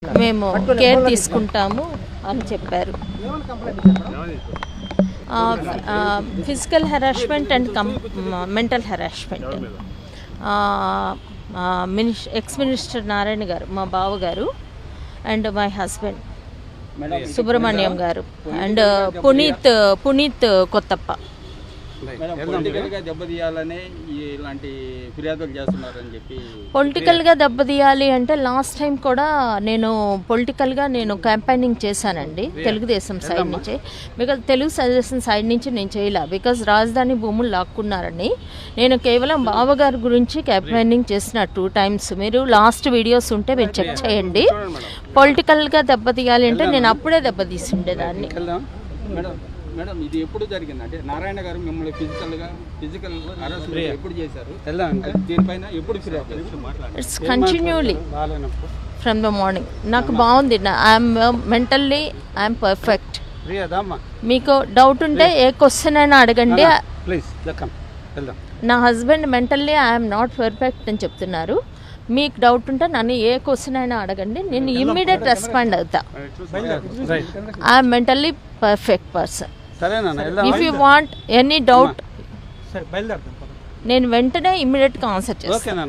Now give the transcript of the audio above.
మేము కేర్ తీసుకుంటాము అని చెప్పారు. Physical harassment and mental harassment. Ex minister Narayana గారు, మా బావ గారు, అండ్ మై హస్బెండ్ సుబ్రహ్మణ్యం గారు, అండ్ పునీత్ కొత్తప్ప. పొలిటికల్గా దెబ్బతీయాలి అంటే లాస్ట్ టైం కూడా పొలిటికల్గా నేను క్యాంపెయినింగ్ చేశానండి తెలుగుదేశం సైడ్ నుంచి. బికాజ్ తెలుగుదేశం సైడ్ నుంచి నేను చేయలే, బికాజ్ రాజధాని భూములు లాక్కున్నారని. నేను కేవలం బావగారి గురించి క్యాంపెయినింగ్ చేసిన 2 times. మీరు లాస్ట్ వీడియోస్ ఉంటే మీరు చెక్ చేయండి. పొలిటికల్గా దెబ్బతీయాలి అంటే నేను అప్పుడే దెబ్బతీసి ఉండేదాన్ని. మేడం, ఇది ఎప్పుడు జరిగిందంటే నారాయణ గారు మిమ్మల్ని ఫిజికల్ అరెస్ట్ ఎప్పుడు చేశారు? దీనిపైన ఎప్పుడు it's continually from the morning. నాకు బాగుంది, ఐఎమ్ మెంటల్లీ ఐఎమ్ పర్ఫెక్ట్. మీకు డౌట్ ఉంటే ఏ క్వశ్చన్ అయినా అడగండి. నా husband mentally I'm not perfect అని చెప్తున్నారు. మీకు డౌట్ ఉంటే నన్ను ఏ క్వశ్చన్ అయినా అడగండి, నేను ఇమ్మీడియట్ రెస్పాండ్ అవుతా. I'm mentally perfect person. If you want any doubt నేను వెంటనే ఇమ్మీడియట్గా ఆన్సర్ చేస్తాను.